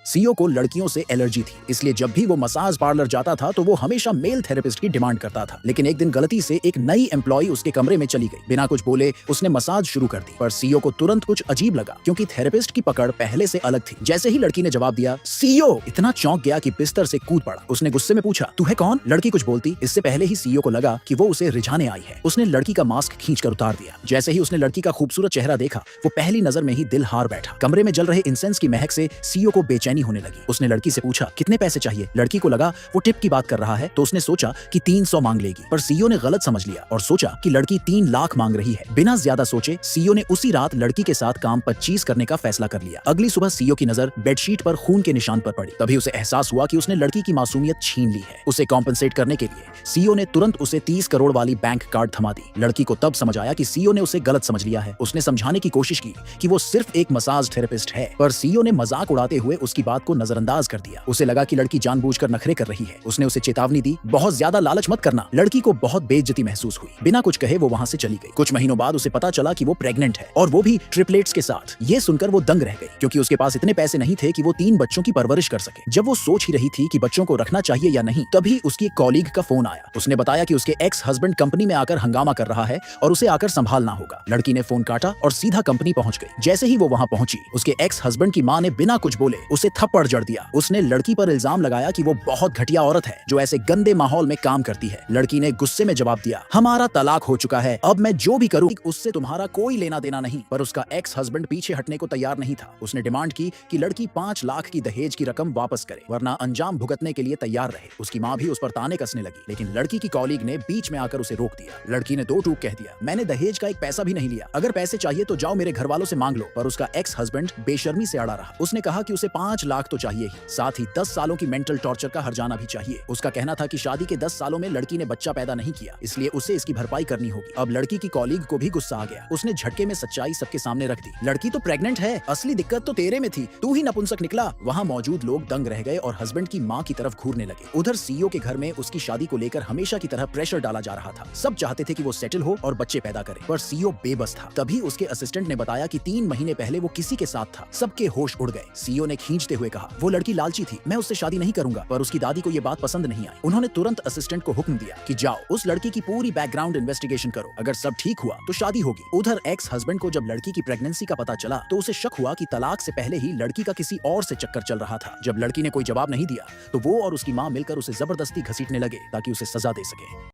CEO को लड़कियों से एलर्जी थी, इसलिए जब भी वो मसाज पार्लर जाता था तो वो हमेशा मेल थेरेपिस्ट की डिमांड करता था। लेकिन एक दिन गलती से एक नई एम्प्लॉय उसके कमरे में चली गई। बिना कुछ बोले उसने मसाज शुरू कर दी, पर सीईओ को तुरंत कुछ अजीब लगा क्योंकि थेरेपिस्ट की पकड़ पहले से अलग थी। जैसे ही लड़की ने जवाब दिया, सीईओ इतना चौंक गया कि बिस्तर से कूद पड़ा। उसने गुस्से में पूछा, तू है कौन? लड़की कुछ बोलती, इससे पहले ही सीईओ को लगा कि वो उसे रिझाने आई है। उसने लड़की का मास्क खींचकर उतार दिया। जैसे ही उसने लड़की का खूबसूरत चेहरा देखा, वो पहली नजर में ही दिल हार बैठा। कमरे में जल रहे इंसेंस की महक से सीईओ को बेचैनी होने लगी। उसने लड़की से पूछा, कितने पैसे चाहिए? लड़की को लगा वो टिप की बात कर रहा है, तो उसने सोचा कि 300 मांग लेगी, पर सीईओ ने गलत समझ लिया और सोचा कि लड़की 3 लाख मांग रही है। बिना ज्यादा सोचे सीईओ ने उसी रात लड़की के साथ काम 25 करने का फैसला कर लिया। अगली सुबह सीईओ की नजर बेडशीट पर खून के निशान पर पड़ी। तभी उसे एहसास हुआ कि उसने लड़की की मासूमियत छीन ली है। उसे कॉम्पेंसेट करने के लिए सीईओ ने तुरंत उसे 30 करोड़ वाली बैंक कार्ड थमा दी। लड़की को तब समझ आया कि सीईओ ने उसे गलत समझ लिया है। उसने समझाने की कोशिश की कि वो सिर्फ एक मसाज थेरेपिस्ट है, पर सीईओ ने मजाक उड़ाते हुए उसकी बात को नजरअंदाज कर दिया। उसे लगा कि लड़की जानबूझकर नखरे कर रही है। उसने उसे चेतावनी दी, बहुत ज्यादा लालच मत करना। लड़की को बहुत बेइज्जती महसूस हुई। बिना कुछ कहे वो वहां से चली गई। कुछ महीनों बाद उसे पता चला कि वो प्रेग्नेंट है, और वो भी ट्रिपलेट्स के साथ। ये सुनकर वो दंग रह गई, क्योंकि उसके पास इतने पैसे नहीं थे कि वो 3 बच्चों की परवरिश कर सके। जब वो सोच ही रही थी कि बच्चों को रखना चाहिए या नहीं, तभी उसकी कॉलीग का फोन आया। उसने बताया कि उसके एक्स हस्बैंड कंपनी में आकर हंगामा कर रहा है और उसे आकर संभालना होगा। लड़की ने फोन काटा और सीधा कंपनी पहुंच गई। जैसे ही वो वहां पहुंची, उसके एक्स हस्बैंड की मां ने बिना कुछ बोले उसे थप्पड़ जड़ दिया। उसने लड़की पर इल्जाम लगाया कि वो बहुत घटिया औरत है जो ऐसे गंदे माहौल में काम करती है। लड़की ने गुस्से में जवाब दिया, हमारा तलाक हो चुका है, अब मैं जो भी करूं उससे तुम्हारा कोई लेना देना नहीं। पर उसका एक्स हस्बैंड पीछे हटने को तैयार नहीं था। उसने डिमांड की कि लड़की 5 लाख की दहेज की रकम वापस करे, वरना अंजाम भुगतने के लिए तैयार रहे। उसकी मां भी उस पर ताने कसने लगी, लेकिन लड़की की कॉलीग ने बीच में आकर उसे रोक दिया। लड़की ने 2 टूक कह दिया, मैंने दहेज का एक पैसा भी नहीं लिया, अगर पैसे चाहिए तो जाओ मेरे घर वालों से मांग लो। पर उसका एक्स हस्बैंड बेशर्मी से अड़ा रहा। उसने कहा कि उसे 5 लाख तो चाहिए ही, साथ ही 10 सालों की मेंटल टॉर्चर का हर्जाना भी चाहिए। उसका कहना था कि शादी के 10 सालों में लड़की ने बच्चा पैदा नहीं किया, इसलिए उसे इसकी भरपाई करनी होगी। अब लड़की की कॉलीग को भी गुस्सा आ गया। उसने झटके में सच्चाई सबके सामने रख दी, लड़की तो प्रेग्नेंट है, असली दिक्कत तो तेरे में थी, तू ही नपुंसक निकला। वहाँ मौजूद लोग दंग रह गए और हस्बैंड की मां की तरफ घूरने लगे। उधर सीईओ के घर में उसकी शादी को लेकर हमेशा की तरह प्रेशर डाला जा रहा था। सब चाहते थे कि वो सेटल हो और बच्चे पैदा करे, पर सीईओ बेबस था। तभी उसके असिस्टेंट ने बताया कि 3 महीने पहले वो किसी के साथ था। सबके होश उड़ गए। सीईओ ने खींचते हुए कहा, वो लड़की लालची थी, मैं उससे शादी नहीं करूंगा। पर उसकी दादी को ये बात पसंद नहीं आई। उन्होंने तुरंत असिस्टेंट को हुक्म दिया कि जाओ उस लड़की की पूरी बैकग्राउंड इन्वेस्टिगेशन करो, अगर सब ठीक हुआ तो शादी होगी। उधर एक्स हस्बैंड को जब लड़की की प्रेगनेंसी का पता चला तो उसे शक हुआ कि तलाक से पहले ही लड़की का किसी और से चक्कर चल रहा था। जब लड़की ने कोई जवाब नहीं दिया तो वो और उसकी मां मिलकर उसे जबरदस्ती घसीटने लगे ताकि उसे सजा दे सके।